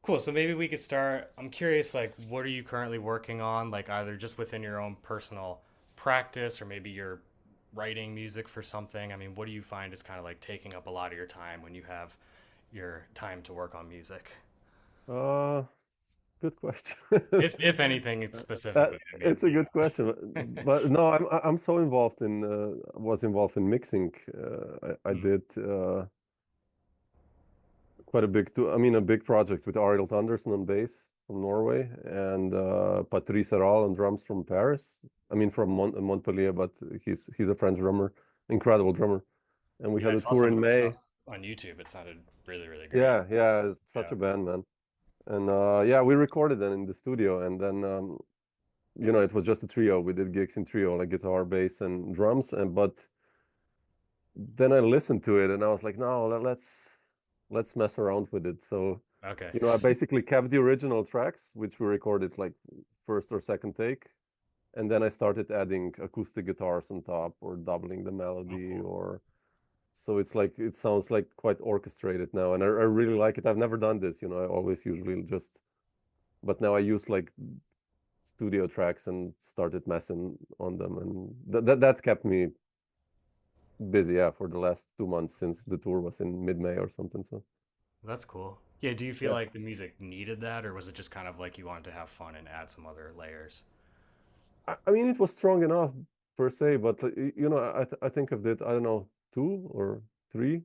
Cool. So maybe we could start. I'm curious, like, what are you currently working on? Like, either just within your own personal practice or maybe you're writing music for something. I mean, what do you find is kind of like taking up a lot of your time when you have your time to work on music? Uh, Good question. If anything, it's specifically, I mean, It's a good question, yeah. but no, I'm so involved in was involved in mixing. I Mm, did quite a big I mean a big project with Arild Andersen on bass from Norway and Patrice Aral on drums from Paris. I mean from Montpellier, but he's a French drummer, incredible drummer. And we yeah, had I a saw tour some of in the stuff May. on YouTube. It sounded really, really great. Yeah, yeah, it's such Yeah. a band, man. And yeah, we recorded it in the studio, and then it was just a trio. We did gigs in trio, like guitar, bass, and drums. And but then I listened to it, and I was like, no, let's mess around with it. So, Okay. I basically kept the original tracks, which we recorded like first or second take, and then I started adding acoustic guitars on top, or doubling the Oh, melody, cool. or so it's like it sounds like quite orchestrated now, and I really like it. I've never done this, I always usually just, but now I use like studio tracks and started messing on them, and that kept me busy, yeah, for the last 2 months since the tour was in mid-May or something. So That's cool. Yeah, do you feel yeah, like the music needed that, or was it just kind of like you wanted to have fun and add some other layers? I mean it was strong enough per se, but I think of it, I don't know, 2 or 3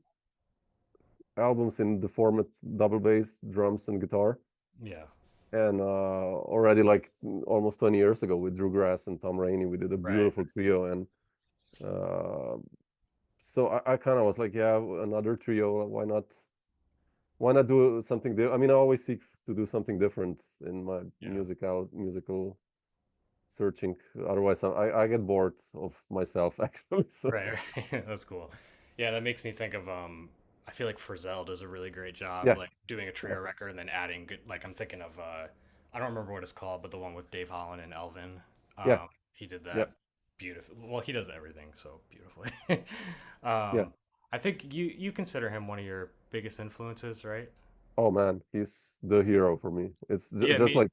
albums in the format double bass, drums, and guitar. Yeah, And already like almost 20 years ago with Drew Grass and Tom Rainey, we did a right. beautiful trio. And uh, so I kind of was like, yeah, another trio. Why not do something I mean, I always seek to do something different in my Yeah, musical searching. Otherwise, I get bored of myself actually. So right, right. That's cool. Yeah, that makes me think of I feel like Frizzell does a really great job yeah, like doing a yeah, trio record and then adding good like I'm thinking of I don't remember what it's called, but the one with Dave Holland and Elvin. yeah, He did yeah, that beautiful. Well, he does everything so beautifully. yeah. um I think you consider him one of your biggest influences, right? Oh man, he's the hero for me. It's Yeah, just me like,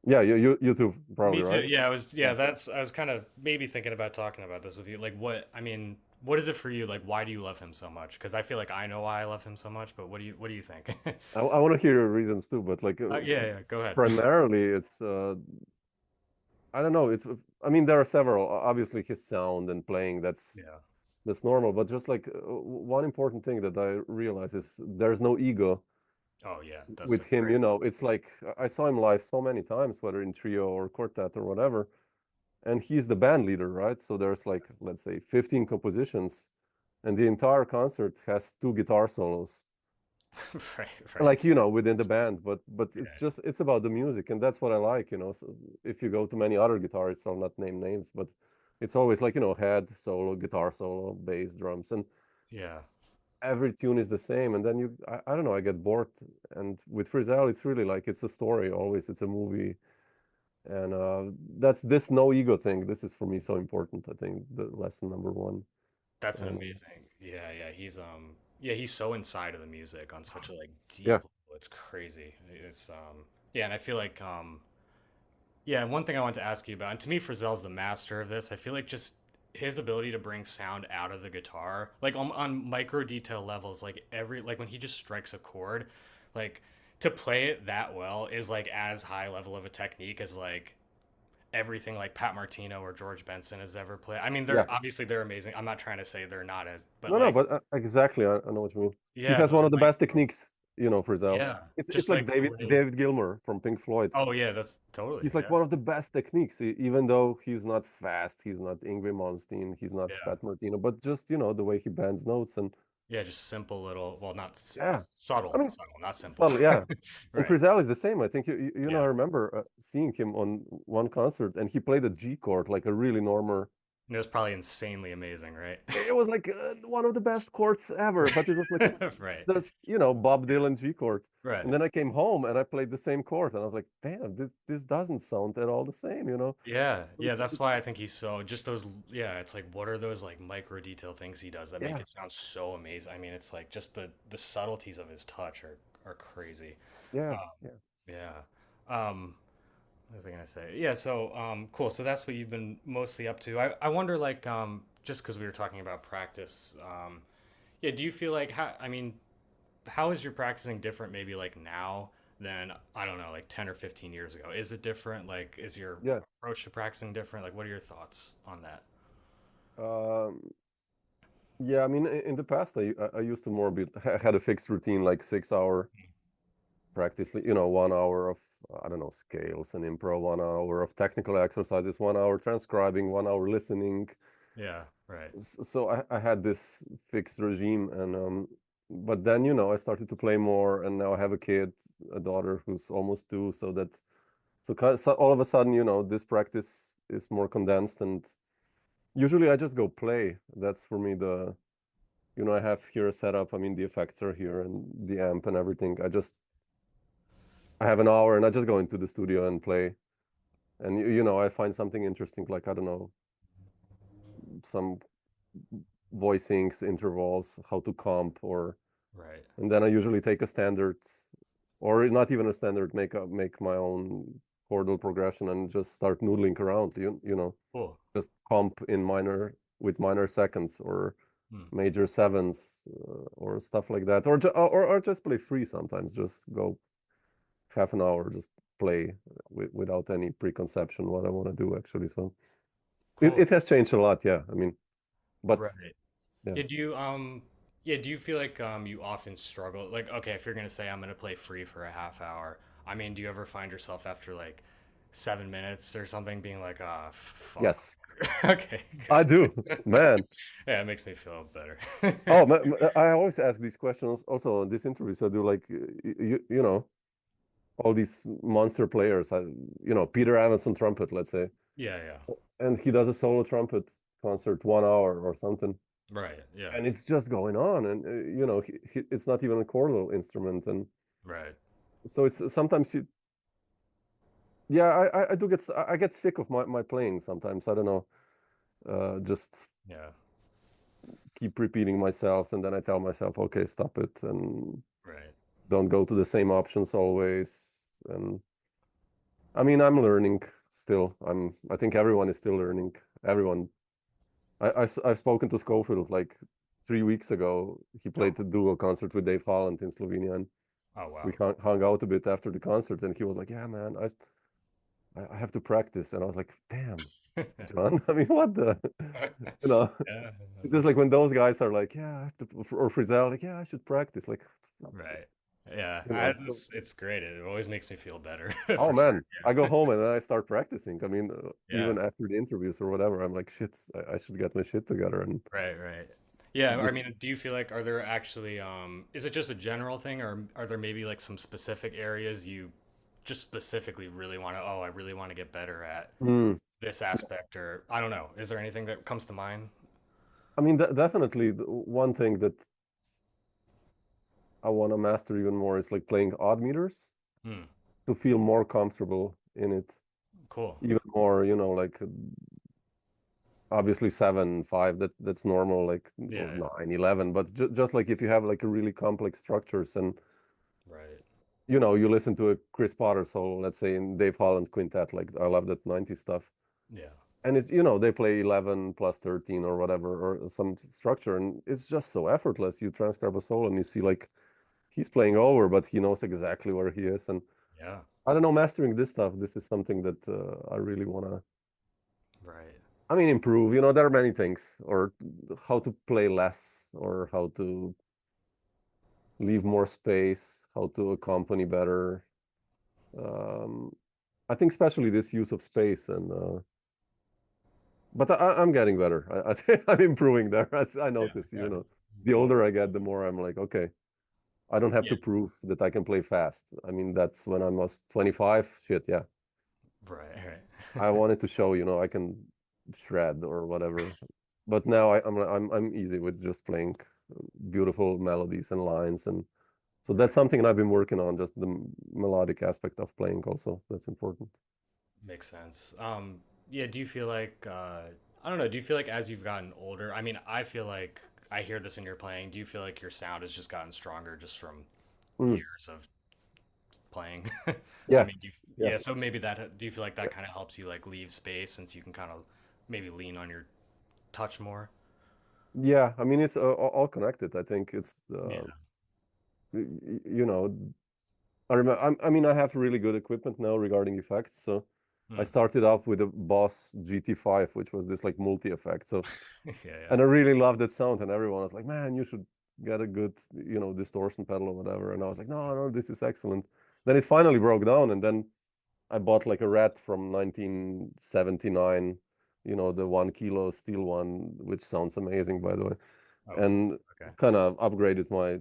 yeah, you too, probably, Me too. right? Yeah, I was. Yeah. Yeah, that's. I was kind of maybe thinking about talking about this with you. Like, what? I mean, what is it for you? Like, why do you love him so much? Because I feel like I know why I love him so much. But what do you think? I want to hear your reasons too, but like Yeah, yeah. Go ahead. primarily it's I don't know. I mean, there are several. Obviously, his sound and playing, Yeah. that's normal. But just like one important thing that I realize is there's no ego Oh yeah, that's with a him. great. It's like I saw him live so many times, whether in trio or quartet or whatever, and he's the band leader, right? So there's like, let's say, 15 compositions, and the entire concert has two guitar solos, Right, right. like within the band. But Yeah, it's about the music, and that's what I like. So if you go to many other guitarists, I'll not name names, but it's always like, head solo, guitar solo, bass, drums, and yeah. every tune is the same. And then I don't know, I get bored. And with Frizzell, it's really like it's a story always, it's a movie. And that's this no ego thing. This is for me so important. I think the lesson number one. That's an And amazing. Yeah, yeah. Yeah, he's so inside of the music on such a like yeah, deep level. It's crazy. It's yeah, and I feel like yeah, one thing I want to ask you about, and to me, Frizzell's the master of this. I feel like just his ability to bring sound out of the guitar, like on micro detail levels, like when he just strikes a chord, like to play it that well is like as high level of a technique as like everything like Pat Martino or George Benson has ever played. I mean, yeah. they're amazing. I'm not trying to say they're not as, but No, no, like but exactly, I know what you mean. He yeah, has those one of the best micro, techniques, Frizzell. yeah, It's just like like the David way. David Gilmour from Pink Floyd. Oh yeah, that's totally He's like yeah, one of the best techniques, even though he's not fast, he's not Yngwie Malmsteen, he's not yeah. Pat Martino, but just the way he bends notes. And Yeah, just simple little, well, not yeah, I subtle, mean, subtle, not simple. subtle, yeah. And Right. Frizzell is the same. I think I Yeah. remember seeing him on one concert, and he played a G chord, like a really normal. And it was probably insanely amazing, right? It was like one of the best chords ever, but it was like Right. the Bob Dylan G chord. And Right. then I came home and I played the same chord, and I was like, damn, this doesn't sound at all the same. Yeah. But Yeah, that's why I think he's so just those yeah, it's like what are those like micro detail things he does that make yeah, it sound so amazing? I mean, it's like just the subtleties of his touch are are crazy. Yeah, Um, yeah. yeah. What was I gonna say? Yeah, so cool. So that's what you've been mostly up to. I wonder, like, just because we were talking about practice, yeah, do you feel like I mean, how is your practicing different maybe like now than I don't know, like 10 or 15 years ago? Is it different? Like, is your Yeah. approach to practicing different? Like, what are your thoughts on that? Um, yeah, I mean, in the past, I used to more be had a fixed routine, like 6 hour practice, 1 hour of, I don't know, scales and improv, 1 hour of technical exercises, 1 hour transcribing, 1 hour listening. Yeah, right. So I had this fixed regime, and but then, I started to play more, and now I have a kid, a daughter who's almost 2, so all of a sudden, this practice is more condensed, and usually I just go play. That's for me I have here a setup. I mean, the effects are here and the amp and everything. I have an hour and I just go into the studio and play. And I find something interesting, like, I don't know, some voicings, intervals, how to comp, or Right. and then I usually take a standard, or not even a standard, make my own chordal progression and just start noodling around. Cool. Just comp in minor with minor seconds or Hmm. major sevens, or stuff like that, or just play free sometimes. Just go half an hour, just play without any preconception what I want to do actually. So it, Cool. it has changed a lot, yeah. I mean, but Right. yeah. Yeah, do you feel like you often struggle like okay, if you're gonna say I'm gonna play free for a half hour, I mean, do you ever find yourself after like 7 minutes or something being like, ah, fuck. Yes, Okay, I do, good. man. Yeah, it makes me feel better. Oh, I always ask these questions also on these interviews. I do, like, all these monster players. Peter Evans on trumpet, let's say, Yeah, yeah. and he does a solo trumpet concert, 1 hour or something, Right, yeah. and it's just going on, and it's not even a chordal instrument, and Right. so it's sometimes yeah, I do I get sick of my playing sometimes. I don't know, just Yeah. keep repeating myself, and then I tell myself, okay, stop it, and Right. don't go to the same options always. And I mean, I'm learning still. I think everyone is still learning. Everyone. I've spoken to Schofield like 3 weeks ago. He Oh. played the duo concert with Dave Holland in Slovenia, and Oh we wow. hung out a bit after the concert. And he was like, "Yeah, man, I have to practice." And I was like, "Damn, John. I mean, what the, you know?" Yeah, It's just like that's when those guys are like, "Yeah, I have to," or Frizzell, like, "Yeah, I should practice." Like, right. Yeah, so it's great. It always makes me feel better oh for sure. man, I go home and then I start practicing. I mean, Yeah. even after the interviews or whatever, I'm like, shit, I should get my shit together. And Right, right. Yeah, I just, mean, do you feel like are there actually is it just a general thing or are there maybe like some specific areas you just specifically really want to oh, I really want to get better at mm, this aspect or I don't know. Is there anything that comes to mind? I mean, definitely the one thing that I want to master even more is like playing odd meters Hmm. to feel more comfortable in it, Cool. even more, like, obviously 7/5, that's normal, like, Yeah, or yeah. 9/11, but just like if you have like a really complex structures, and Right. you listen to a Chris Potter solo, let's say, in Dave Holland quintet, like, I love that 90s stuff. Yeah. And it's, they play 11 plus 13 or whatever, or some structure, and it's just so effortless. You transcribe a solo and you see, like, he's playing over, but he knows exactly where he is. And Yeah. I don't know, mastering this stuff, this is something that I really want to, Right. I mean, improve. There are many things, or how to play less, or how to leave more space, how to accompany better. um, I think especially this use of space, and but I'm getting better. I think I'm improving there. As I Yeah. notice, Yeah. the Cool. older I get, the more I'm like, okay, I don't have Yeah. to prove that I can play fast. I mean, that's when I was 25. Shit, yeah. Right. I Right. wanted to show, I can shred or whatever. But now I'm easy with just playing beautiful melodies and lines, and so that's Right. something I've been working on, just the melodic aspect of playing also. That's important. Makes sense. Yeah, do you feel like I don't know, do you feel like as you've gotten older, I mean, I feel like I hear this in your playing, do you feel like your sound has just gotten stronger just from Mm. years of playing. I Yeah, mean, yeah, yeah, so maybe that, do you feel like yeah. that kind of helps you like leave space since you can kind of maybe lean on your touch more? Yeah, I mean, it's all connected. I think it's, Yeah. you know, I remember, I mean, I have really good equipment now regarding effects. So I Hmm. started off with a Boss GT5, which was this like multi-effect. So, Yeah, yeah. and I really loved that sound. And everyone was like, man, you should get a good, distortion pedal or whatever. And I was like, no, no, this is excellent. Then it finally broke down. And then I bought like a Rat from 1979, the 1 kilo steel one, which sounds amazing, by the way, Oh, cool. and Okay. kind of upgraded my.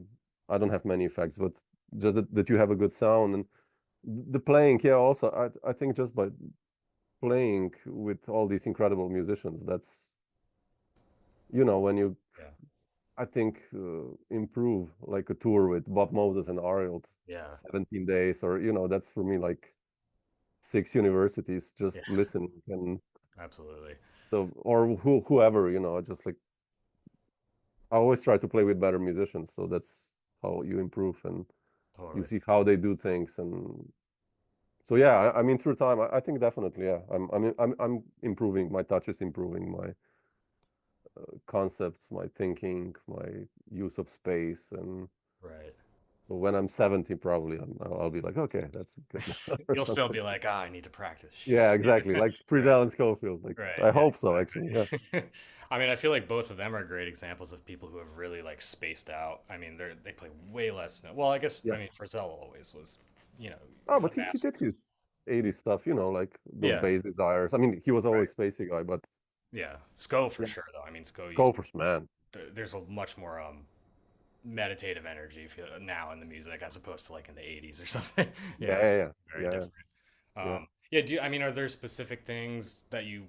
I don't have many effects, but just that you have a good sound and the playing. Yeah, also, I think just by playing with all these incredible musicians, that's, when you, Yeah. I think, improve like a tour with Bob Moses and Ariel, Yeah. 17 days, or, that's for me like 6 universities Yeah. just listening. And Absolutely. so, or whoever, just like I always try to play with better musicians, so that's how you improve and you Totally. see how they do things. And so yeah, I mean through time, I think definitely, yeah, I'm improving. My touch is improving, my concepts, my thinking, my use of space. And Right. when I'm 70, probably I'll be like, okay, that's good now, or You'll still something. be like, ah, I need to practice. Yeah, Shit. exactly, like Right. Frizzell and Schofield. Like Right. I Yeah, hope so, actually. Yeah, exactly. I mean, I feel like both of them are great examples of people who have really like spaced out. I mean, they play way less. Well, I guess yeah. I mean Frizzell always was, you know, Oh, a but he massive. did his 80s stuff, like those Yeah. bass desires. I mean, he was Right. always spacey guy, but Yeah. Sco for yeah, sure though. I mean, Sco used Gophers, man. there's a much more meditative energy feel now in the music as opposed to like in the 80s or something. Yeah, Yeah, it's yeah, just yeah, very yeah, different. yeah. Yeah, I mean, are there specific things that you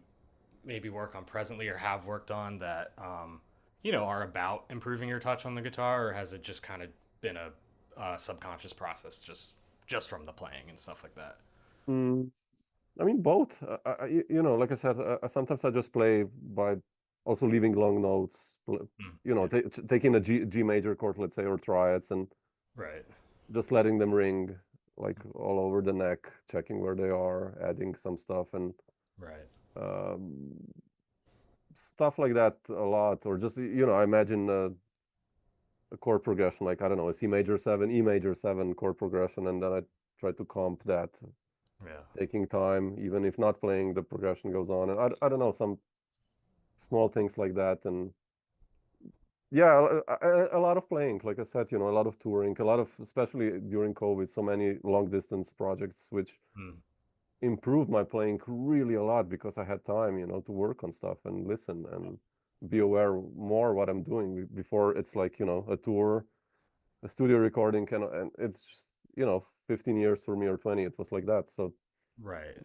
maybe work on presently or have worked on that are about improving your touch on the guitar, or has it just kind of been a subconscious process just from the playing and stuff like that? Mm, I mean, both. Like I said, sometimes I just play by also leaving long notes. Mm, yeah, Taking a G major chord, let's say, or triads, and right, just letting them ring like all over the neck, checking where they are, adding some stuff, and right, um, stuff like that a lot. Or just, I imagine a chord progression, like I don't know, a C major seven, E major seven chord progression, and then I try to comp that, yeah, taking time, even if not playing, the progression goes on. And I don't know, some small things like that. And yeah, a lot of playing, like I said, a lot of touring, a lot of, especially during COVID, so many long distance projects, which mm, improved my playing really a lot because I had time, to work on stuff and listen and be aware more what I'm doing before. It's like, a tour, a studio recording, and it's just, 15 years for me, or 20, it was like that. right,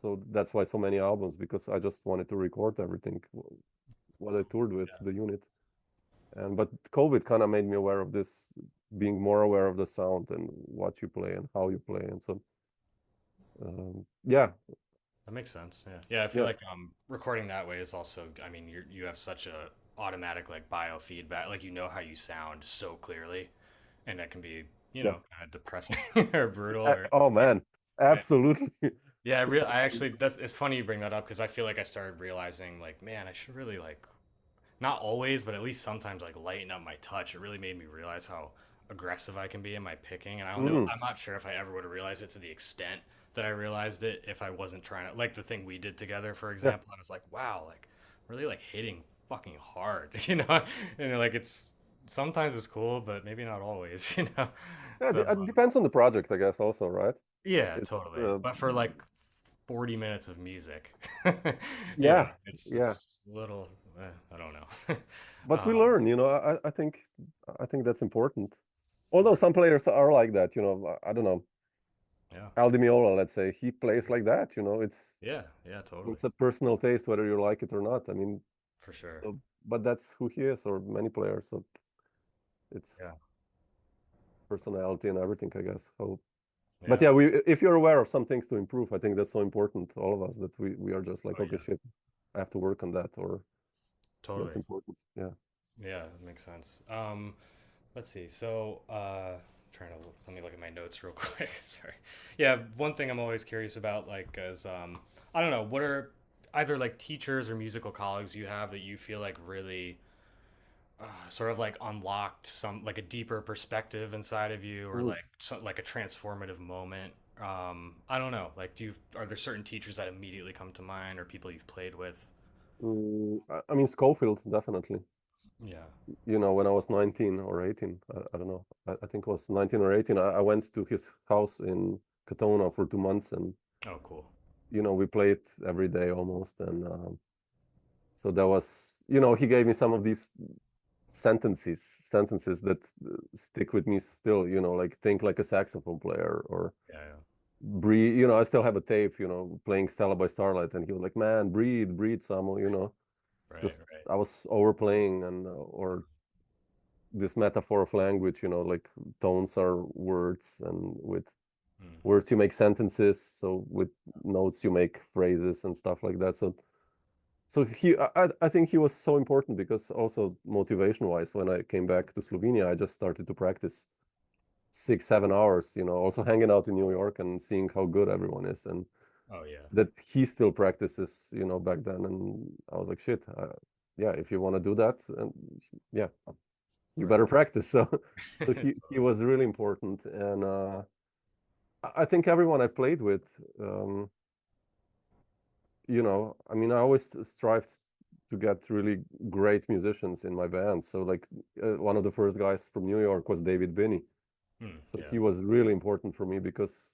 So that's why so many albums, because I just wanted to record everything what I toured with yeah, the unit. And but COVID kind of made me aware of this, being more aware of the sound and what you play and how you play. And so yeah, that makes sense. Yeah, yeah, I feel yeah, like recording that way is also, I mean, you have such a automatic like biofeedback, like you know how you sound so clearly, and that can be yeah. kind of depressing or brutal or Oh man, right. absolutely. Yeah, I actually, that's, it's funny you bring that up because I feel like I started realizing like, man, I should really like, not always, but at least sometimes like lighten up my touch. It really made me realize how aggressive I can be in my picking. And I don't know, Mm, I'm not sure if I ever would have realized it to the extent that I realized it if I wasn't trying to, like the thing we did together, for yeah, example. I was like, wow, like really like hitting fucking hard, you know? And like it's sometimes it's cool, but maybe not always, you know? yeah. So It depends on the project, I guess. Also, right? yeah, It's totally. But for like 40 minutes of music, yeah, yeah. it's a little, I don't know. But we um, learn. I think that's important. Although right. some players are like that. I don't know. Yeah. Aldi Meola, let's say, he plays like that. Yeah. Yeah. Totally. It's a personal taste whether you like it or not. I mean, For sure. so but that's who he is, or many players. So it's Yeah. personality and everything, I guess. So, but Yeah. yeah, we if you're aware of some things to improve, I think that's so important, all of us, that we are just like, Oh okay, yeah. shit, I have to work on that, or Totally. that's important. Yeah. Yeah. That makes sense. Let's see. So, Trying to let me look at my notes real quick. Sorry. Yeah, one thing I'm always curious about, like, is I don't know, what are either like teachers or musical colleagues you have that you feel like really sort of like unlocked some like a deeper perspective inside of you, or Mm, like like a transformative moment. I don't know. Like, are there certain teachers that immediately come to mind, or people you've played with? I mean, Schofield, definitely. Yeah. You know, when I was 19 or 18, I don't know. I think it was 19 or 18. I went to his house in Katona for 2 months, and Oh, cool. we played every day almost. And so that was, he gave me some of these sentences, sentences that stick with me still. Like think like a saxophone player, or Yeah, yeah. breathe. I still have a tape, playing Stella by Starlight, and he was like, "Man, breathe, breathe, Samo." Right, Just right. I was overplaying, and or this metaphor of language, like tones are words, and with Hmm. words you make sentences, so with notes you make phrases and stuff like that. So I think he was so important, because also motivation wise, when I came back to Slovenia, I just started to practice 6 7 hours, also hanging out in New York and seeing how good everyone is, and Oh, yeah. that he still practices, back then. And I was like, shit, yeah, if you want to do that, and yeah, you Right. better practice. So he Totally. was really important. And I think everyone I played with, I mean, I always strived to get really great musicians in my band. So like, one of the first guys from New York was David Binney. Hmm. So Yeah. he was really important for me, because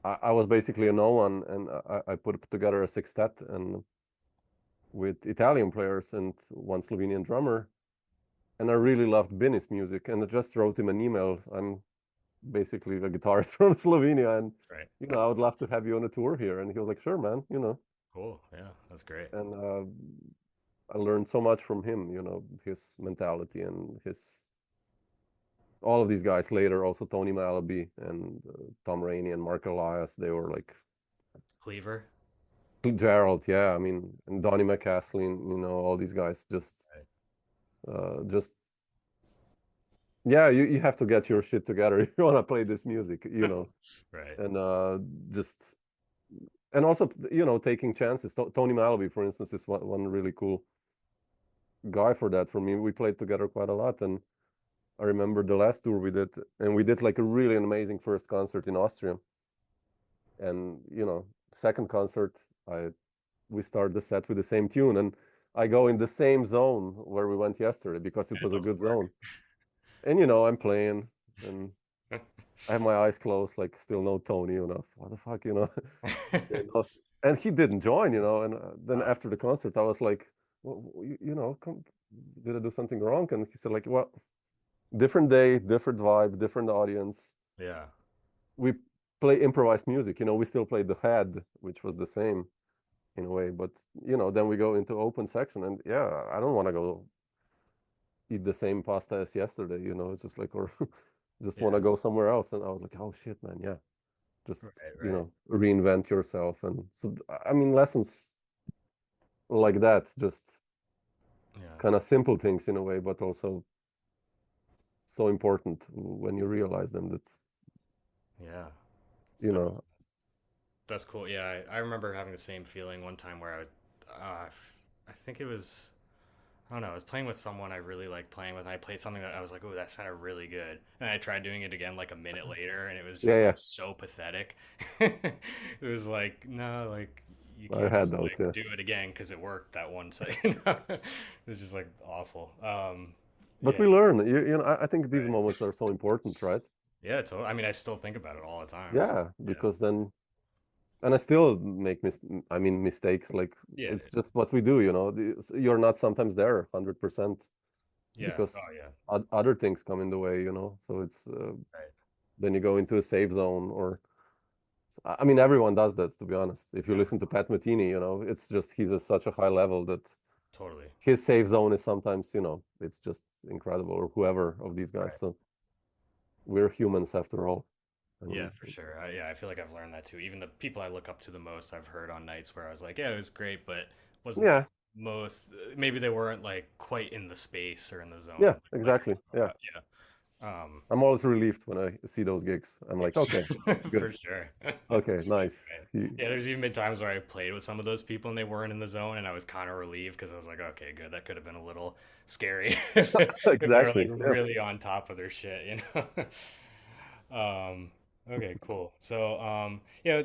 I was basically a no one, and I put together a sextet, and with Italian players and one Slovenian drummer. And I really loved Binney's music, and I just wrote him an email. I'm basically a guitarist from Slovenia, and Right. I would love to have you on a tour here. And he was like, sure, man. Cool. Yeah, that's great. And I learned so much from him. His mentality, and his all of these guys later, also Tony Malaby and Tom Rainey and Mark Elias. They were like Cleaver. Gerald, yeah. I mean, and Donnie McCaslin. All these guys Right. just yeah. You have to get your shit together if you want to play this music. Right. And just and also taking chances. Tony Malaby, for instance, is one really cool guy for that. For me, we played together quite a lot, and I remember the last tour we did, and we did like a really amazing first concert in Austria. And second concert, I we start the set with the same tune, and I go in the same zone where we went yesterday, because it And it was a doesn't good work. zone. And I'm playing, and I have my eyes closed, like still no Tony. What the fuck, you know? And he didn't join, and then Oh, after the concert, I was like, well, come, did I do something wrong? And he said, like, well, different day, different vibe, different audience. yeah. We play improvised music, we still played the head, which was the same in a way, but then we go into open section, and yeah, I don't want to go eat the same pasta as yesterday, it's just like, or just want Yeah. to go somewhere else. And I was like, oh shit, man, yeah, just Right. Right. reinvent yourself. And so, I mean, lessons like that, just Yeah. kind of simple things in a way, but also so important when you realize them, that Yeah. you That know makes That's cool. Yeah, I remember having the same feeling one time where I think it was, I don't know, I was playing with someone I really liked playing with, and I played something that I was like, oh, that sounded really good. And I tried doing it again like a minute later, and it was yeah, just like yeah, so pathetic. It was like, no, like, you I can't had just those, like yeah. do it again because it worked that one second. It was just like awful. But Yeah, we learn. I think these right. moments are so important, right? Yeah, I mean, I still think about it all the time. So, Yeah, yeah. because then, and I still make I mean, mistakes. Like, Yeah. it's just what we do. You're not sometimes there 100%, Yeah. because Oh, yeah. other things come in the way. So it's Right. then you go into a safe zone, or I mean, everyone does that, to be honest. If you listen to Pat Metheny, it's just he's at such a high level that Totally. his safe zone is sometimes, it's just incredible, or whoever of these guys. Right. So we're humans after all. I Yeah, mean, for sure. Yeah, I feel like I've learned that too. Even the people I look up to the most, I've heard on nights where I was like, yeah, it was great, but wasn't the yeah, most. Maybe they weren't like quite in the space or in the zone yeah, like you're exactly. talking Yeah. about. Yeah. Um, I'm always relieved when I see those gigs. I'm like, yes, okay, for good. sure. Okay, nice. Right. He, Yeah, there's even been times where I played with some of those people and they weren't in the zone, and I was kind of relieved because I was like, okay, good. That could have been a little scary if they're exactly. like Yeah. really on top of their shit, you know? Okay, cool. So, yeah,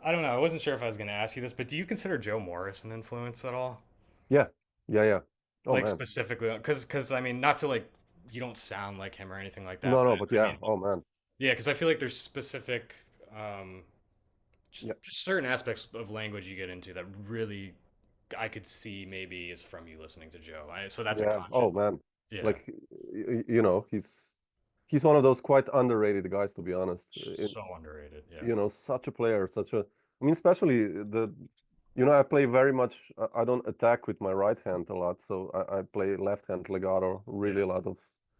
I don't know. I wasn't sure if I was going to ask you this, but do you consider Joe Morris an influence at all? Yeah. Yeah. Yeah. Oh Like man. specifically, because I mean, not to like, you don't sound like him or anything like that, No, but no, but I yeah. mean, Oh man. yeah, because I feel like there's specific, Yeah. just certain aspects of language you get into that really I could see maybe is from you listening to Joe. So that's a Yeah. conscious, Oh man. yeah, Like he's one of those quite underrated guys, to be honest. so underrated. Yeah, Such a player, such a. I mean, especially I play very much. I don't attack with my right hand a lot, so I play left hand legato. Really, yeah, a lot of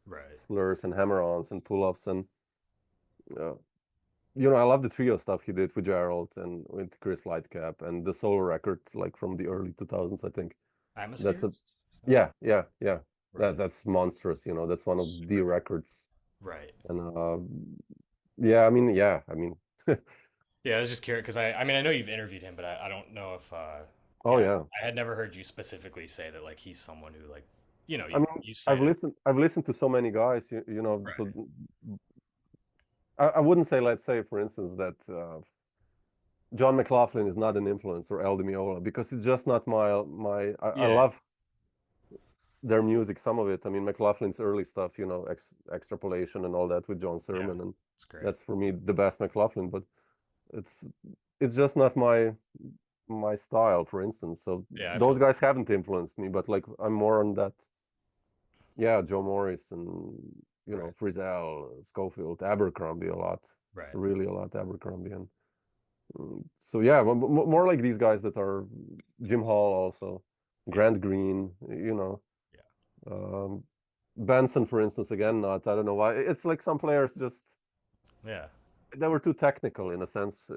right. slurs and hammer-ons and pull-ups, and uh, I love the trio stuff he did with Gerald and with Chris Lightcap and the solo record, like from the early 2000s, I think. That's a Atmospheres? Is that yeah, yeah, yeah. right? That's monstrous. That's one of the Super. records, Right. and yeah, I mean, yeah, I mean, Yeah, I was just curious because I mean, I know you've interviewed him, but I don't know if, oh yeah, yeah. I had never heard you specifically say that like he's someone who like, I mean, you say I've this, listened I've listened to so many guys, so right? I wouldn't say, let's say, for instance, that John McLaughlin is not an influence or El Di Meola because it's just not I Yeah, love their music, some of it. I mean, McLaughlin's early stuff, extrapolation and all that with John yeah, Sermon, and it's great. that's for me the best McLaughlin. But it's it's just not my style, for instance. So Yeah, I feel those the same. guys haven't influenced me, but like I'm more on that, yeah, Joe Morris and Right, Frizzell, Schofield, Abercrombie a lot, right. really a lot Abercrombie, and so yeah, more like these guys that are Jim Hall also, Yeah, Grant Green, yeah, um, Benson, for instance, again, not. I don't know why. It's like some players just yeah. they were too technical in a sense,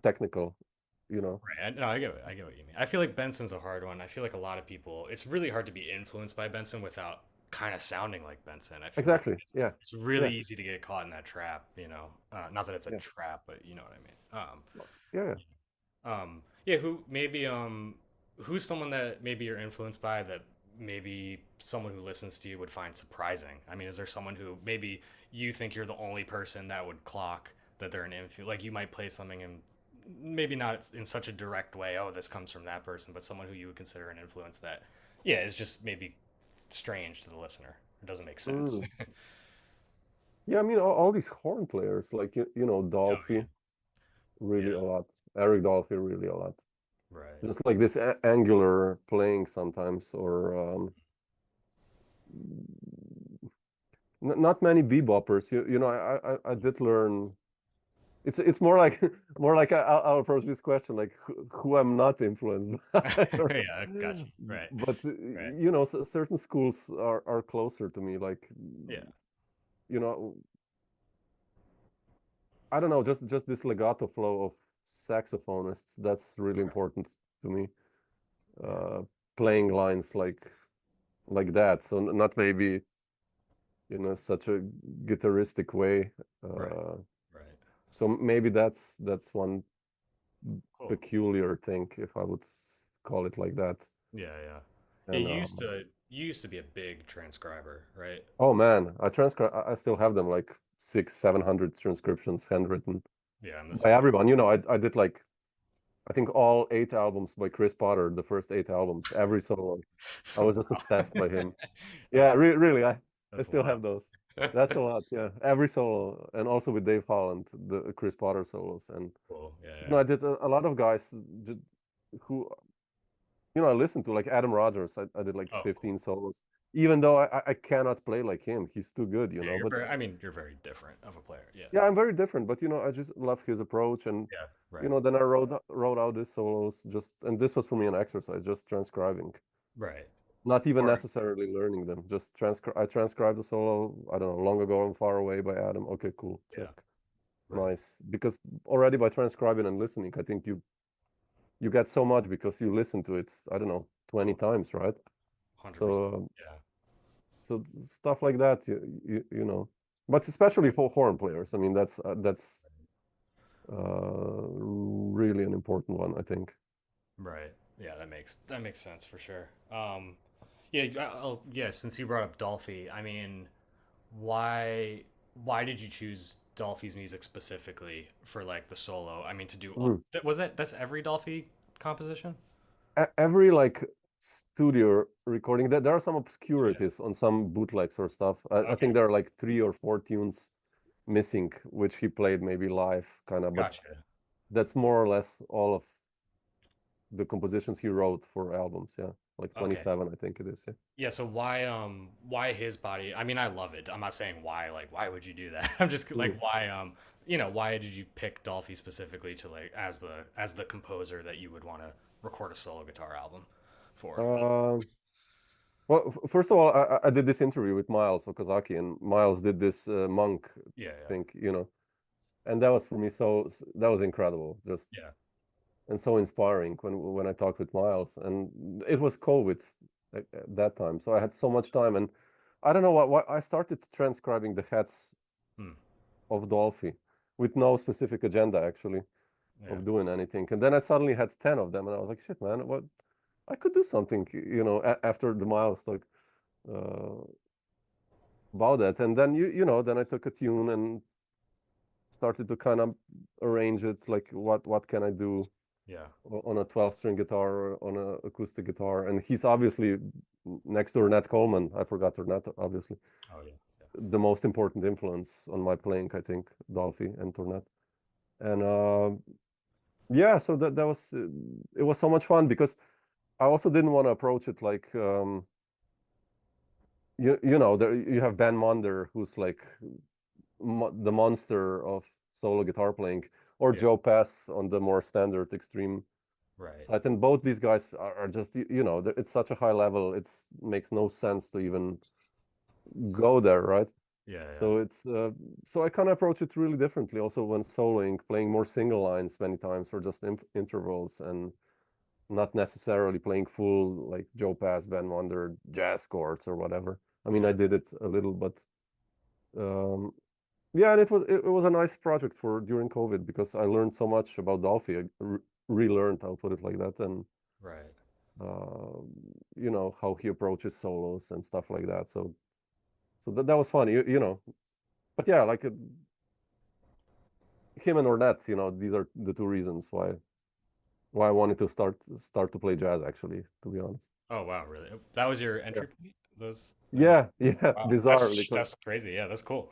technical, you know. Right. No, I get what you mean. I feel like Benson's a hard one. I feel like a lot of people, it's really hard to be influenced by Benson without kind of sounding like Benson. I feel like Exactly. Yeah. it's really Yeah. easy to get caught in that trap, you know. Not that it's a Yeah. trap, but you know what I mean. Yeah. Yeah. Yeah, who's someone that maybe you're influenced by that maybe someone who listens to you would find surprising? I mean, is there someone who maybe you think you're the only person that would clock that they're an influence? Like you might play something and maybe not in such a direct way, oh, this comes from that person, but someone who you would consider an influence that, yeah, is just maybe strange to the listener. It doesn't make sense. Mm. Yeah. I mean, all these horn players, like Oh Dolphy, yeah, really yeah, a lot. Eric Dolphy, really a lot. right. Just like this angular playing sometimes, or not many beboppers. I did learn. It's more like more like I'll approach this question like who I'm not influenced by, Yeah, got you. Right, but right. certain schools are closer to me. Like Yeah, you know, I don't know, just this legato flow of saxophonists. That's really okay. important to me. Yeah, Uh, Playing lines like that. So not maybe such a guitaristic way. right, Uh, right. so maybe that's one Cool. peculiar thing, if I would call it like that. Yeah, yeah. Yeah, And you used to be a big transcriber, right? oh man, I transcribe. I still have them like 700 transcriptions handwritten Yeah, I'm the by same. everyone. I did like I think all 8 albums by Chris Potter, the first 8 albums, every solo. I was just Wow. obsessed by him. Yeah, That's really, I that's still wild. have those. That's a lot. Yeah, every solo, and also with Dave Holland, the Chris Potter solos, and Cool. Yeah, yeah. I did a lot of guys who I listened to, like Adam Rogers. I did like Oh, cool. 15 solos, even though I cannot play like him. He's too good, Yeah, But I mean, you're very different of a player. Yeah. yeah, I'm very different. But I just love his approach, and Yeah. Right. then I wrote out his solos, and this was for me an exercise, just transcribing, Right. not even Or necessarily learning them. Just I transcribed the solo. I don't know, long ago and far away by Adam. Okay, cool, check, yeah. Right. nice. Because already by transcribing and listening, I think you get so much because you listen to it. I don't know, 20 Totally. times, right? 100%. So Yeah. So stuff like that, you know, but especially for horn players. I mean, that's really an important one, I think. Right. Yeah, that makes sense for sure. Yeah. Oh, yeah. Since you brought up Dolphy, I mean, why why did you choose Dolphy's music specifically for like the solo? I mean, to do all, Mm. was that's every Dolphy composition? Every like studio recording, there are some Yeah. obscurities on some bootlegs or stuff. I Okay. think there are like 3 or 4 tunes missing, which he played maybe live, kind of, but Gotcha. that's more or less all of the compositions he wrote for albums. Yeah, like Okay. 27, I think it is. Yeah. Yeah, so why his body? I mean, I love it. I'm not saying why, like why would you do that? I'm just like Mm. why why did you pick Dolphy specifically to like as the composer that you would want to record a solo guitar album for? Um, well, first of all, I did this interview with Miles Okazaki, and Miles did this monk Yeah, yeah. thing, and that was for me that was incredible, just Yeah. and so inspiring when I talked with Miles, and it was COVID at that time, so I had so much time, and I don't know what I started transcribing the heads Hmm. of Dolphy with no specific agenda actually Yeah. of doing anything, and then I suddenly had 10 of them, and I was like, shit, man, what I could do something, after the Miles talk uh, about that, and then then I took a tune and started to kind of arrange it, like what can I do Yeah. on a 12-string guitar or on a acoustic guitar. And he's obviously, next to Ornette Coleman, I forgot Ornette, obviously, Oh yeah. the most important influence on my playing, I think, Dolphy and Ornette. And yeah, so that was it was so much fun because I also didn't want to approach it like there you have Ben Monder, who's like the monster of solo guitar playing, or Yeah. Joe Pass on the more standard extreme Right. side. And both these guys are just, it's such a high level. It's makes no sense to even go there, right? Yeah, yeah. So so I kind of approach it really differently. Also, when soloing, playing more single lines many times or just intervals, and not necessarily playing full like Joe Pass, Ben Wonder, jazz chords or whatever. I mean, I Yeah. did it a little, but um, yeah, and it was a nice project for during COVID because I learned so much about Dolphy. I relearned, I'll put it like that, and Right. uh, how he approaches solos and stuff like that. So that was fun, But yeah, like him and Ornette, these are the two reasons why I wanted to start to play jazz. Actually, to be honest. Oh wow, really? That was your Yeah. entry point? Those I mean, Yeah, yeah, wow. bizarrely. That's crazy. Yeah, that's cool.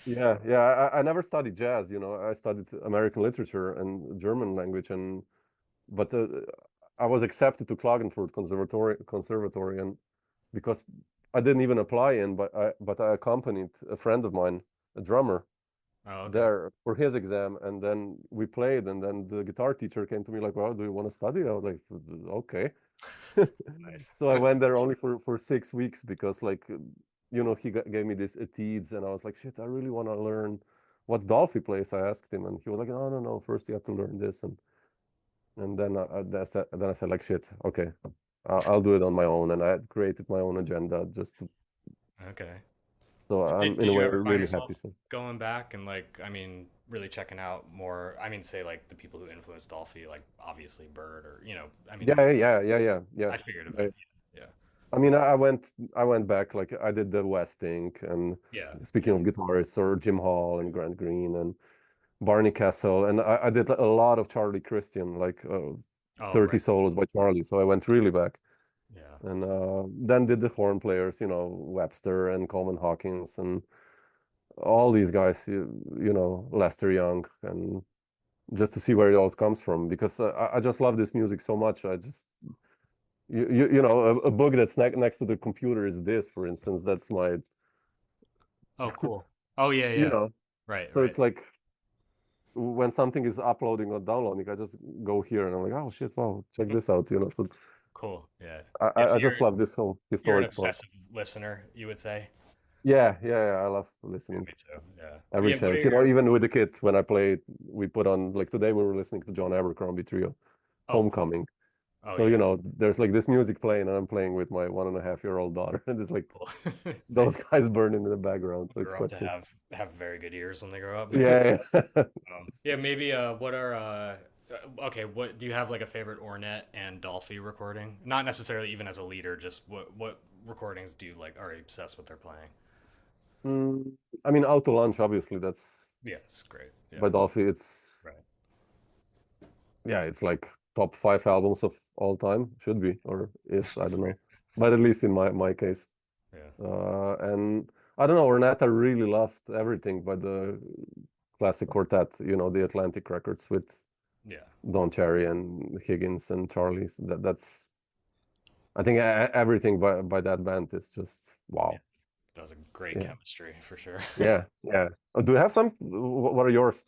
Yeah. I never studied jazz. I studied American literature and German language, but I was accepted to Klagenfurt Conservatory, and because I didn't even apply in, but I accompanied a friend of mine, a drummer, Oh, okay. there for his exam, and then we played, and then the guitar teacher came to me like, "Well, do you want to study?" I was like, "Okay." Nice. So I went there only for 6 weeks because, like, he gave me this etudes, and I was like, "Shit, I really want to learn what Dolphy plays." I asked him, and he was like, "No, no, no. First, you have to learn this." And then I said, like, "Shit, okay, I'll do it on my own." And I had created my own agenda just to. Okay. So I'm in Did a you way ever find really yourself happy. So going back and like, I mean, really checking out more? I mean, say like the people who influenced Dolphy, like obviously Bird, or I mean, yeah, yeah. I figured Yeah. eventually. Yeah. I mean, I went back, like I did the Westing, and Yeah. speaking of guitarists, or Jim Hall and Grant Green and Barney Kessel, and I did a lot of Charlie Christian, like Oh, 30 right. solos by Charlie. So I went really back, Yeah. and then did the horn players, Webster and Coleman Hawkins and all these guys, Lester Young, and just to see where it all comes from, because I just love this music so much. I just a book that's next to the computer is this, for instance. That's my, Oh, cool. Oh, yeah, you yeah. know. Right, So right. it's like when something is uploading or downloading, I just go here and I'm like, oh shit, wow, check this out. So Cool. Yeah. I Yeah. I I just love this whole You're an historic part. obsessive listener, you would say. Yeah. I love Yeah, listening me too. Yeah. every Yeah. What are chance. your? Even with the kids when I play, we put on, like, today we were listening to John Abercrombie Trio, Oh, cool. Homecoming. Oh So, yeah, there's like this music playing, and I'm playing with my 1.5-year-old daughter, and it's like cool. those guys burning in the background. So it's Grow up quite to cool. have very good ears when they grow up. Yeah, yeah. Yeah, maybe what are okay, what do you have like a favorite Ornette and Dolphy recording? Not necessarily even as a leader, just what recordings do you like are you obsessed with their playing? Mm, I mean, Out to Lunch, obviously, that's Yeah, it's great. Yeah. by Dolphy. It's Right. Yeah, it's like top 5 albums of all time. Should be or is, I don't know, but at least in my case. Yeah. And I don't know, Ornette, I really loved everything by the classic quartet. The Atlantic records with Yeah. Don Cherry and Higgins and Charlie's. That's I think everything by that band is just Yeah. wow. That was a great Yeah, chemistry for sure. yeah, yeah. Do you have some? What are yours?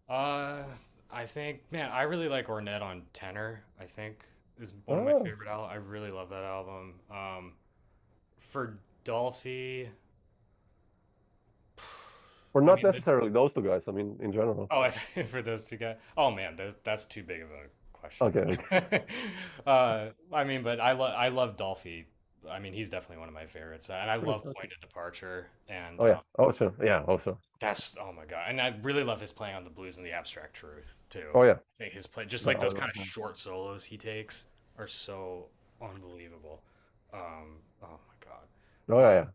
Uh, I think, man, I really like Ornette on Tenor. I think is one of my Oh, favorite albums. I really love that album. For Dolphy, or I not mean, necessarily those two guys. I mean, in general. oh, I think for those two guys. Oh man, that's too big of a question. Okay, okay. I mean, but I love Dolphy. I mean, he's definitely one of my favorites, and I love Okay. Point of Departure, and Oh yeah. Oh sure. Yeah. Oh sure. that's oh my god, and I really love his playing on the blues and the abstract truth too. Oh yeah. I think his play, just No, like those kind of short solos he takes, are so unbelievable. Oh my oh god, yeah, yeah.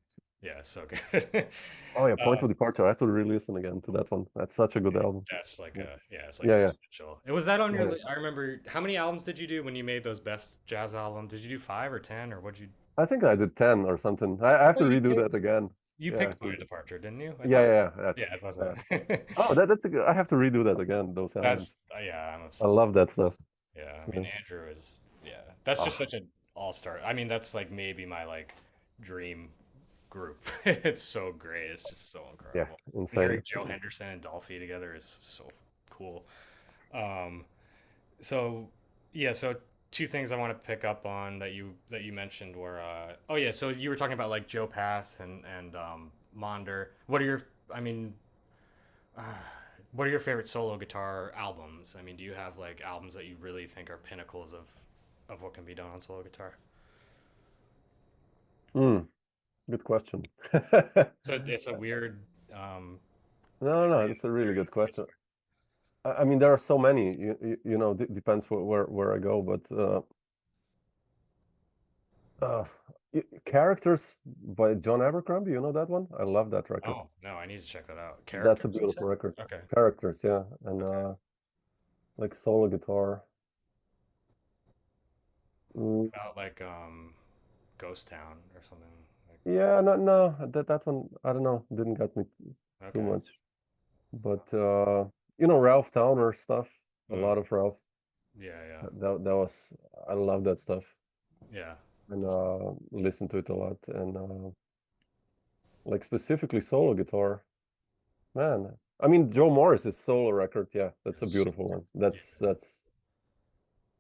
yeah, so good. Oh yeah. Point uh, of Departure. I have to re-listen again to that one. That's such a good Dude, album. that's like Yeah. a yeah, it's like Yeah. an Yeah. essential. It was that on your Yeah. I remember how many albums did you do when you made those best jazz albums? Did you do 5 or 10 or what'd you I think I did 10 or something. I have Oh, to redo that again. you Yeah. picked Point of Departure, didn't you? I Yeah. thought Yeah. yeah, it was Yeah. a Oh, that's a good. I have to redo that again. Those albums. that's yeah, I'm I obsessed with love that stuff. yeah, I mean Yeah. Andrew is yeah. That's just Oh, such an all-star. I mean, that's like maybe my like dream group. It's so great. It's just so yeah. incredible. And hearing Insane. Joe Henderson and Dolphy together is so cool. Um So yeah, so two things I want to pick up on that you mentioned were oh yeah, so you were talking about like Joe Pass and Monder. What are your I mean uh, what are your favorite solo guitar albums? I mean, do you have like albums that you really think are pinnacles of what can be done on solo guitar? Hmm. Good question. So it's a weird No, no, that's a really good question. I mean, there are so many. Depends where I go, but uh, characters by John Abercrombie. You know that one? I love that record. oh no, I need to check that out. That's a Characters, you beautiful said? record. Okay. Characters, yeah, and Okay. like solo guitar. Mm, About like Ghost Town or something like yeah, no, no, that one, I don't know, didn't get me too okay. much. But Ralph Towner stuff, a Mm, lot of Ralph. yeah, yeah. That was, I love that stuff, Yeah. and listen to it a lot. And like specifically solo guitar, man. I mean, Joe Morris's solo record, yeah, that's a It's beautiful one. yeah. That's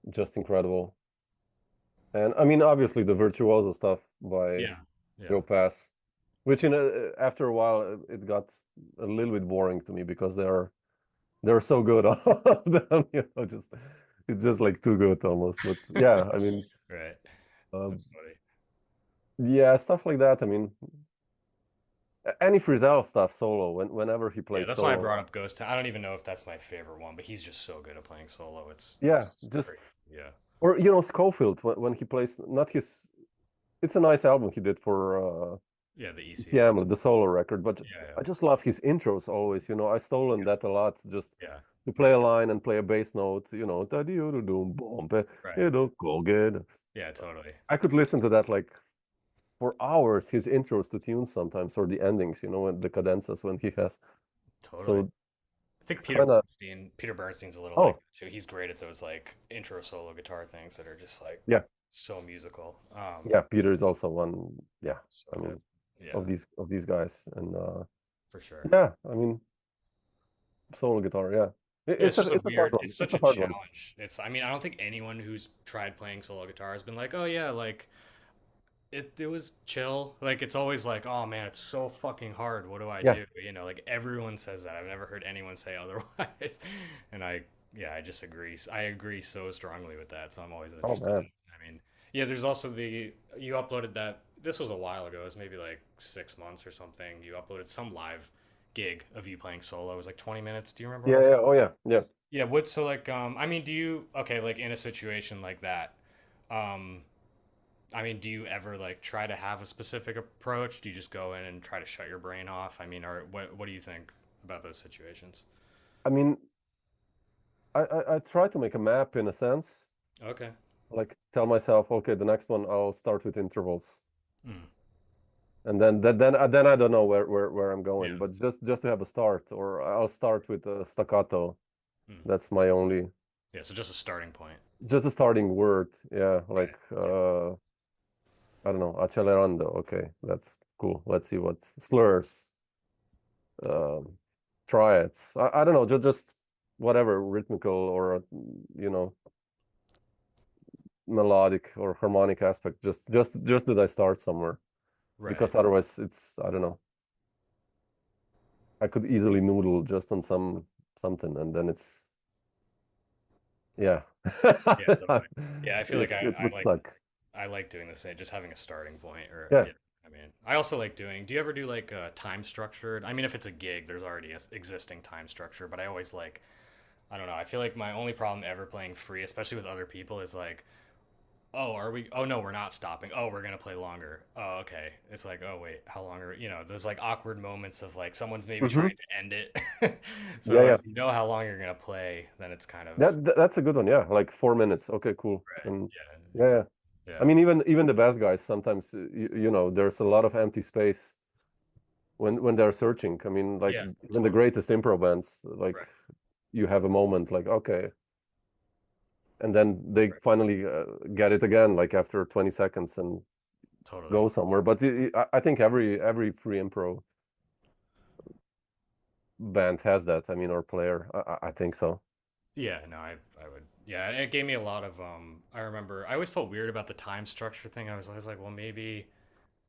just incredible. And I mean, obviously the virtuoso stuff by Yeah. Yeah. Joe Pass, which after a while it got a little bit boring to me because they're so good all of them, just it's just like too good almost. But yeah, I mean, Right. um, That's funny. yeah, stuff like that. I mean, any Frizzell stuff solo whenever he Yeah, plays that's why I solo. brought up Ghost Town. I don't even know if that's my favorite one, but he's just so good at playing solo. Yeah, It's just crazy. Yeah. or Schofield when he plays not his. It's a nice album he did for Yeah, the EC. CM, the solo record, but Yeah, I just love his intros always. I stolen yeah. that a lot just Yeah. to play a line and play a bass note. Da-dee-oo-doo-doom, boom, Right. go good. Yeah, totally. I could listen to that like for hours. His intros to tunes sometimes, or the endings. And the cadenzas when he has. Totally. So I think Peter kind of. Bernstein, Peter Bernstein's a little like Oh that too. He's great at those like intro solo guitar things that are just like yeah, so musical. yeah. Peter is also one. Yeah, So I good. mean Yeah, of these guys, and for sure. yeah, I mean solo guitar. Yeah, Yeah, it's it's a just a it's a hard weird, one. it's It's such a a hard one. challenge. I mean, I don't think anyone who's tried playing solo guitar has been like, oh yeah, like it was chill. Like it's always like, oh man, it's so fucking hard. What do I Yeah, do? Like everyone says that. I've never heard anyone say otherwise. And I yeah, I just agree. I agree so strongly with that. So I'm always Oh interested man. in. I mean, yeah, there's also the you uploaded that. This was a while ago. It was maybe like 6 months or something. You uploaded some live gig of you playing solo. It was like 20 minutes. Do you remember what Yeah, I'm yeah. talking Oh about? yeah. Yeah. Yeah. What? So like, I mean, do you okay? Like in a situation like that, um, I mean, do you ever like try to have a specific approach? Do you just go in and try to shut your brain off? I mean, or what do you think about those situations? I mean, I try to make a map in a sense. Okay. Like tell myself, okay, the next one I'll start with intervals. Hmm. And then I don't know where I'm going, Yeah. but just to have a start, or I'll start with a staccato. Hmm. That's my only, Yeah. So just a starting point. just a starting word. Yeah, Right. like Yeah. I don't know, accelerando. Okay, that's cool. Let's see what slurs, um, triads. I don't know, just whatever rhythmical or you know melodic or harmonic aspect. Just that I start somewhere Right. because otherwise it's I don't know. I could easily noodle just on something, and then it's yeah, Yeah. Totally. Yeah. I feel like it I would like suck. doing the same, just having a starting point. Or Yeah. yeah. I mean, I also like doing. Do you ever do like time structured? I mean, if it's a gig, there's already a existing time structure. But I always like. I don't know. I feel like my only problem ever playing free, especially with other people, is like, oh, are we? Oh no, we're not stopping. Oh, we're gonna play longer. Oh, okay. It's like, oh wait, how long are? There's like awkward moments of like someone's maybe Hmm. trying to end it. Yeah, So yeah. if you know how long you're gonna play, then it's kind of That's a good one. Yeah, like 4 minutes. Okay, cool. right. And Yeah, yeah, yeah. exactly. I Yeah, mean, even the best guys sometimes there's a lot of empty space when they're searching. I mean, like yeah, even the totally. greatest improv bands, like Right, you have a moment like okay, and then they right, finally get it again, like after 20 seconds and totally. go somewhere. But I think every free improv band has that. I mean, or player. I think so. Yeah, no, I would. Yeah, and it gave me a lot of. I remember I always felt weird about the time structure thing. I was like, well, maybe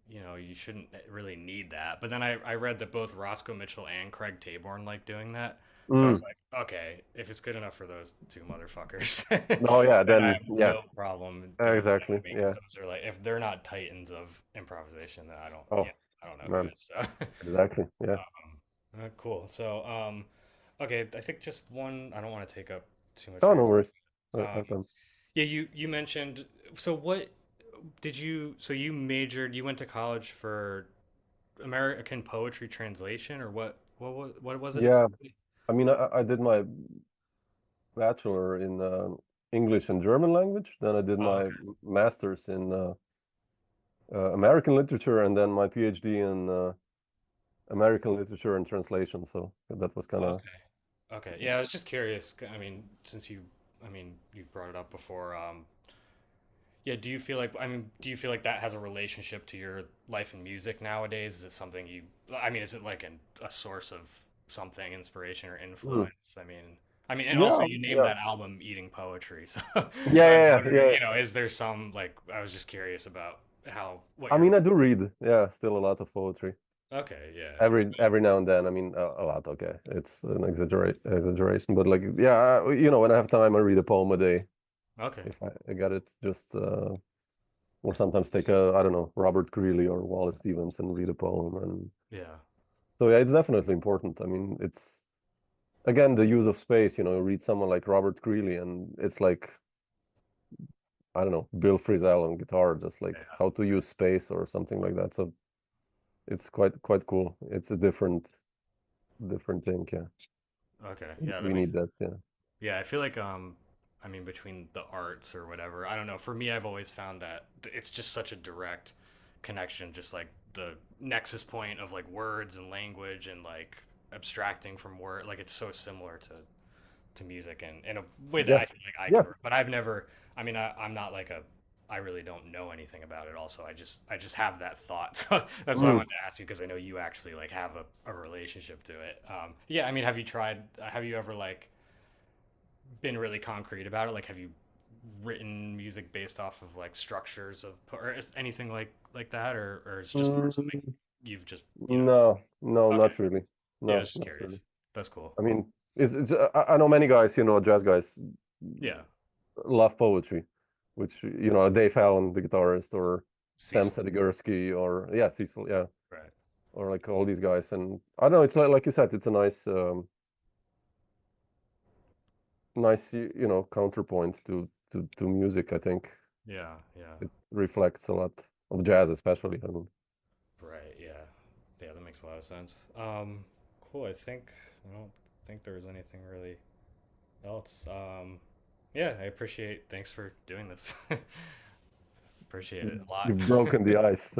you shouldn't really need that. But then I read that both Roscoe Mitchell and Craig Taborn like doing that. So I was Mm. like, okay, if it's good enough for those two motherfuckers, No, yeah, then I then have yeah, no problem doing it. I exactly. mean, because Yeah. those are like, if they're not titans of improvisation, then Oh, I don't know who man, is. So, exactly. Yeah. cool. So, okay, I think just one. I don't want to take up too much Oh, of your no worries. I time. have time. Yeah, you mentioned. So what did you? So you majored. You went to college for American poetry translation, or what was it Yeah. exactly? I mean, I did my bachelor in English and German language. Then I did Oh, my okay. master's in American literature, and then my PhD in American literature and translation. So that was kind of Okay. Okay. Yeah, I was just curious. I mean, since I mean, you brought it up before. Yeah, do you feel like, I mean, do you feel like that has a relationship to your life in music nowadays? Is it something I mean, is it like a source of something, inspiration or mm. influence? And also Yeah, you named yeah, that album Eating Poetry. So yeah, I was yeah, yeah, wondering, yeah. is there some, like, I was just curious about what I your, mean, I do read. Yeah, still a lot of poetry. okay, yeah. Every now and then. I mean, a lot. Okay, it's an exaggeration, but like, yeah, when I have time, I read a poem a day. Okay. If I got it, just or sometimes take a I don't know Robert Greeley or Wallace Stevens and read a poem, and Yeah. so yeah, it's definitely important. I mean, it's again the use of space. Read someone like Robert Greeley, and it's like I don't know Bill Frisell on guitar, just like Yeah. how to use space or something like that. So it's quite cool. It's a different thing. Yeah, Okay. Yeah, that we makes need sense. that. Yeah. Yeah, I feel like I mean between the arts or whatever, I don't know. For me, I've always found that it's just such a direct connection, just like the nexus point of like words and language and like abstracting from word. Like it's so similar to music and in a way that Yeah. I feel like I Yeah. can. But I've never. I mean, I'm not like a. I really don't know anything about it. Also, I just have that thought. So that's why I Mm. wanted to ask you because I know you actually like have a relationship to it. Yeah, I mean, have you tried? Have you ever like been really concrete about it? Like, have you written music based off of like structures of or anything like that, or it's just more of something Mm. you've just No, no, okay. not really. Yeah, I No, was just not really. curious. That's cool. I mean, It's I know many guys, jazz guys Yeah, love poetry, which Dave Allen, the guitarist, or Sam Cecil. Sedigersky, or yeah, Cecil, yeah, Right. or like all these guys. And I don't know, it's like you said, it's a nice counterpoint to music. I think Yeah, yeah. it reflects a lot of jazz, especially. I mean, Right, yeah. Yeah, that makes a lot of sense. Cool. I don't think there was anything really else. Yeah, I appreciate. Thanks for doing this. Appreciate it a lot. you've broken the ice.